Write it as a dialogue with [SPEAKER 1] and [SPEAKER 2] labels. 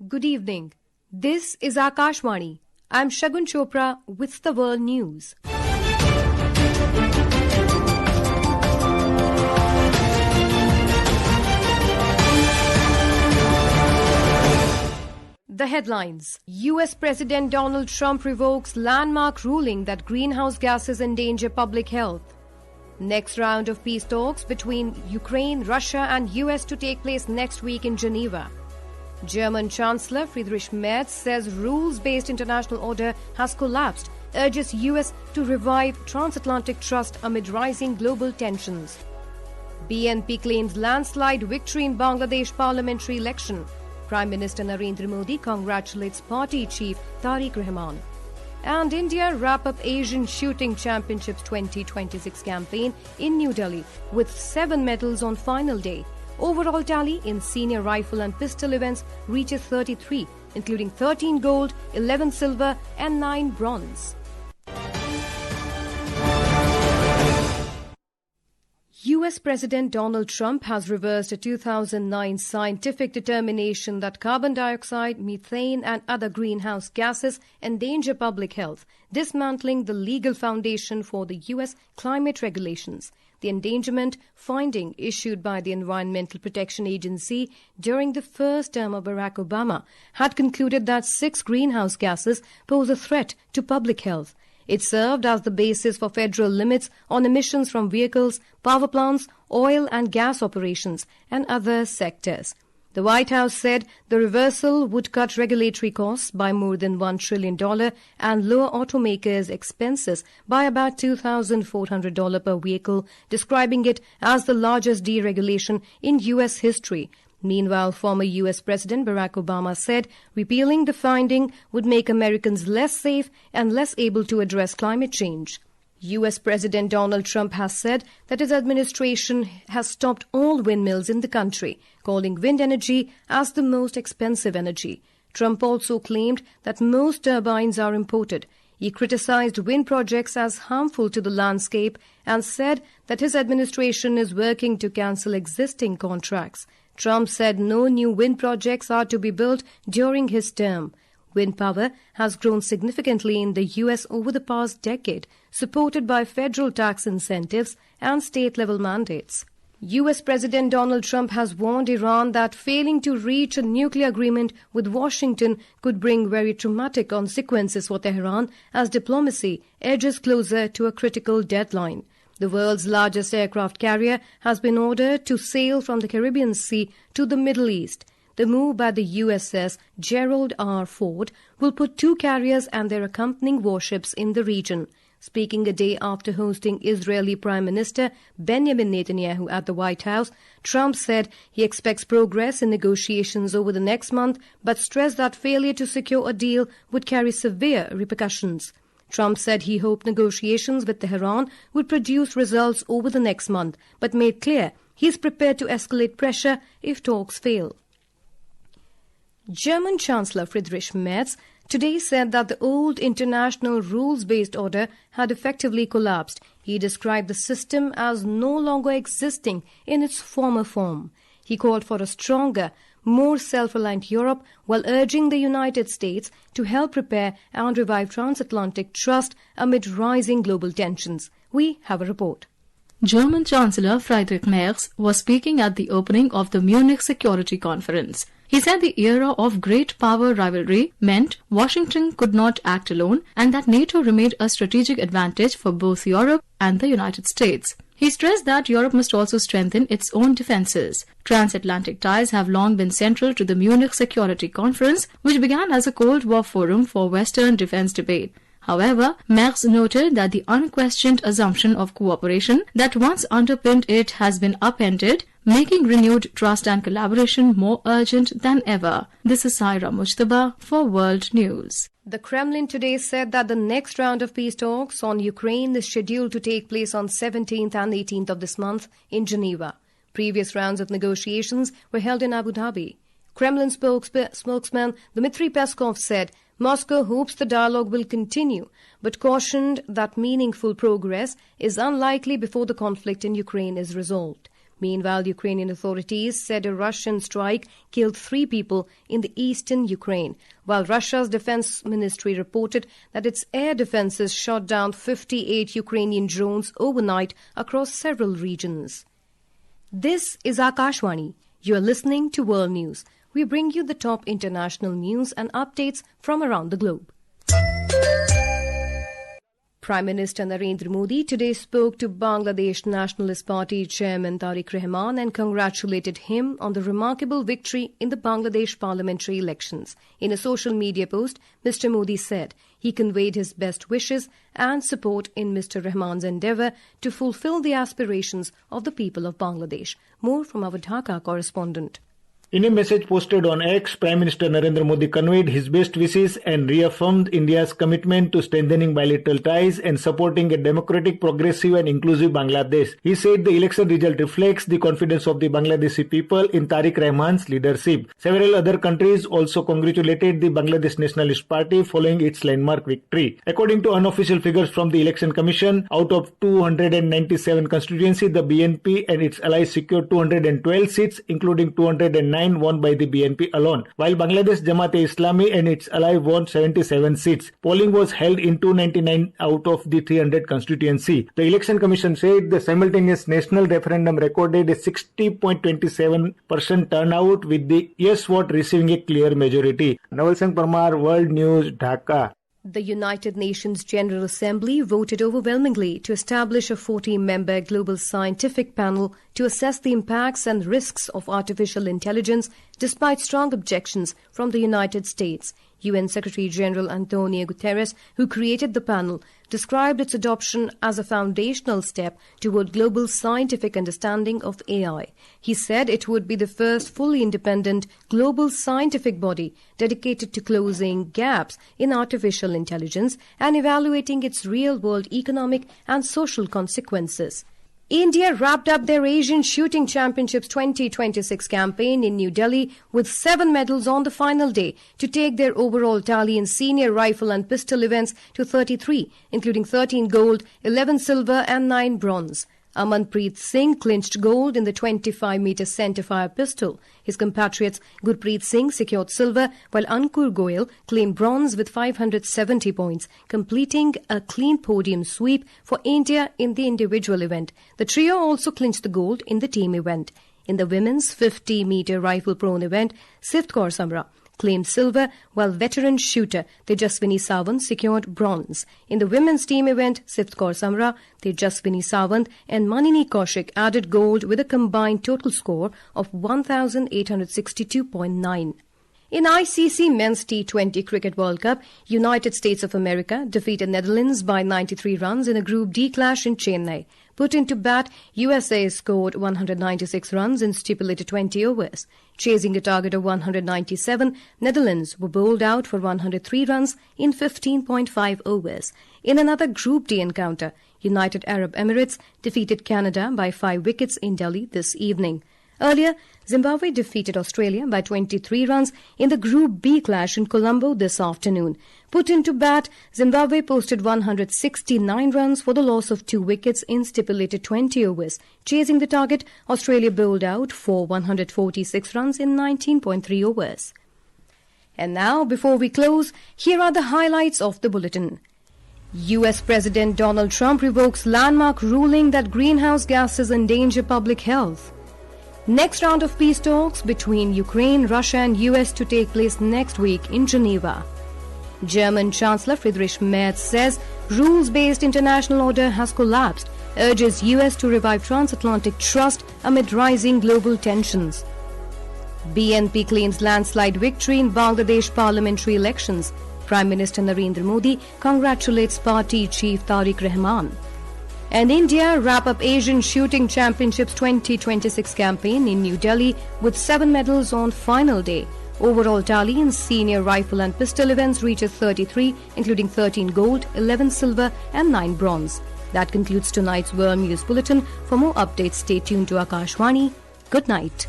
[SPEAKER 1] Good evening. This is Akashvani. I'm Shagun Chopra with the World News. The headlines. US President Donald Trump revokes landmark ruling that greenhouse gases endanger public health. Next round of peace talks between Ukraine, Russia and US to take place next week in Geneva. German Chancellor Friedrich Merz says rules-based international order has collapsed, urges US to revive transatlantic trust amid rising global tensions. BNP claims landslide victory in Bangladesh parliamentary election. Prime Minister Narendra Modi congratulates party chief Tariq Rahman. And India wrap up Asian Shooting Championships 2026 campaign in New Delhi with 7 medals on final day. Overall tally in senior rifle and pistol events reaches 33, including 13 gold, 11 silver and 9 bronze. US President Donald Trump has reversed a 2009 scientific determination that carbon dioxide, methane and other greenhouse gases endanger public health, dismantling the legal foundation for the US climate regulations. The endangerment finding issued by the Environmental Protection Agency during the first term of Barack Obama had concluded that 6 greenhouse gases pose a threat to public health. It served as the basis for federal limits on emissions from vehicles, power plants, oil and gas operations, and other sectors. The White House said the reversal would cut regulatory costs by more than $1 trillion and lower automakers' expenses by about $2,400 per vehicle, describing it as the largest deregulation in U.S. history. Meanwhile, former U.S. President Barack Obama said repealing the finding would make Americans less safe and less able to address climate change. U.S. President Donald Trump has said that his administration has stopped all windmills in the country, calling wind energy as the most expensive energy. Trump also claimed that most turbines are imported. He criticized wind projects as harmful to the landscape and said that his administration is working to cancel existing contracts. Trump said no new wind projects are to be built during his term. Wind power has grown significantly in the U.S. over the past decade, supported by federal tax incentives and state-level mandates. U.S. President Donald Trump has warned Iran that failing to reach a nuclear agreement with Washington could bring very traumatic consequences for Tehran as diplomacy edges closer to a critical deadline. The world's largest aircraft carrier has been ordered to sail from the Caribbean Sea to the Middle East. The move by the USS Gerald R. Ford will put 2 carriers and their accompanying warships in the region. Speaking a day after hosting Israeli Prime Minister Benjamin Netanyahu at the White House, Trump said he expects progress in negotiations over the next month, but stressed that failure to secure a deal would carry severe repercussions. Trump said he hoped negotiations with Tehran would produce results over the next month, but made clear he is prepared to escalate pressure if talks fail. German Chancellor Friedrich Merz today said that the old international rules-based order had effectively collapsed. He described the system as no longer existing in its former form. He called for a stronger, more self-reliant Europe while urging the United States to help repair and revive transatlantic trust amid rising global tensions. We have a report.
[SPEAKER 2] German Chancellor Friedrich Merz was speaking at the opening of the Munich Security Conference. He said the era of great power rivalry meant Washington could not act alone and that NATO remained a strategic advantage for both Europe and the United States. He stressed that Europe must also strengthen its own defenses. Transatlantic ties have long been central to the Munich Security Conference, which began as a Cold War forum for Western defense debate. However, Merz noted that the unquestioned assumption of cooperation that once underpinned it has been upended, making renewed trust and collaboration more urgent than ever. This is Saira Mujtaba for World News.
[SPEAKER 1] The Kremlin today said that the next round of peace talks on Ukraine is scheduled to take place on 17th and 18th of this month in Geneva. Previous rounds of negotiations were held in Abu Dhabi. Kremlin spokesman Dmitry Peskov said Moscow hopes the dialogue will continue, but cautioned that meaningful progress is unlikely before the conflict in Ukraine is resolved. Meanwhile, Ukrainian authorities said a Russian strike killed 3 people in the eastern Ukraine, while Russia's defense ministry reported that its air defenses shot down 58 Ukrainian drones overnight across several regions. This is Akashvani. You are listening to World News. We bring you the top international news and updates from around the globe. Prime Minister Narendra Modi today spoke to Bangladesh Nationalist Party Chairman Tariq Rahman and congratulated him on the remarkable victory in the Bangladesh parliamentary elections. In a social media post, Mr. Modi said he conveyed his best wishes and support in Mr. Rahman's endeavour to fulfill the aspirations of the people of Bangladesh. More from our Dhaka correspondent.
[SPEAKER 3] In a message posted on X, Prime Minister Narendra Modi conveyed his best wishes and reaffirmed India's commitment to strengthening bilateral ties and supporting a democratic, progressive and inclusive Bangladesh. He said the election result reflects the confidence of the Bangladeshi people in Tariq Rahman's leadership. Several other countries also congratulated the Bangladesh Nationalist Party following its landmark victory. According to unofficial figures from the Election Commission, out of 297 constituencies, the BNP and its allies secured 212 seats, including 209 won by the BNP alone, while Bangladesh Jamaat-e-Islami and its ally won 77 seats. Polling was held in 299 out of the 300 constituency. The Election Commission said the simultaneous national referendum recorded a 60.27% turnout, with the yes vote receiving a clear majority. Naval Singh Parmar, World News, Dhaka.
[SPEAKER 1] The United Nations General Assembly voted overwhelmingly to establish a 40-member global scientific panel to assess the impacts and risks of artificial intelligence, despite strong objections from the United States. UN Secretary-General Antonio Guterres, who created the panel, described its adoption as a foundational step toward global scientific understanding of AI. He said it would be the first fully independent global scientific body dedicated to closing gaps in artificial intelligence and evaluating its real-world economic and social consequences. India wrapped up their Asian Shooting Championships 2026 campaign in New Delhi with 7 medals on the final day to take their overall tally in senior rifle and pistol events to 33, including 13 gold, 11 silver and 9 bronze. Amanpreet Singh clinched gold in the 25-meter centerfire pistol. His compatriots Gurpreet Singh secured silver, while Ankur Goyal claimed bronze with 570 points, completing a clean podium sweep for India in the individual event. The trio also clinched the gold in the team event. In the women's 50-meter rifle prone event, Sift Kaur Samra claimed silver, while veteran shooter Tejaswini Sawant secured bronze. In the women's team event, Sift Kaur Samra, Tejaswini Sawant and Manini Kaushik added gold with a combined total score of 1,862.9. In ICC Men's T20 Cricket World Cup, United States of America defeated Netherlands by 93 runs in a Group D clash in Chennai. Put into bat, USA scored 196 runs in stipulated 20 overs. Chasing a target of 197, Netherlands were bowled out for 103 runs in 15.5 overs. In another Group D encounter, United Arab Emirates defeated Canada by 5 wickets in Delhi this evening. Earlier, Zimbabwe defeated Australia by 23 runs in the Group B clash in Colombo this afternoon. Put into bat, Zimbabwe posted 169 runs for the loss of 2 wickets in stipulated 20 overs. Chasing the target, Australia bowled out for 146 runs in 19.3 overs. And now, before we close, here are the highlights of the bulletin. US President Donald Trump revokes landmark ruling that greenhouse gases endanger public health. Next round of peace talks between Ukraine, Russia and US to take place next week in Geneva. German Chancellor Friedrich Merz says rules-based international order has collapsed, urges US to revive transatlantic trust amid rising global tensions. BNP claims landslide victory in Bangladesh parliamentary elections. Prime Minister Narendra Modi congratulates party chief Tariq Rahman. And India wrap up Asian Shooting Championships 2026 campaign in New Delhi with 7 medals on final day. Overall tally in senior rifle and pistol events reaches 33, including 13 gold, 11 silver and 9 bronze. That concludes tonight's World News Bulletin. For more updates, stay tuned to Akashvani. Good night.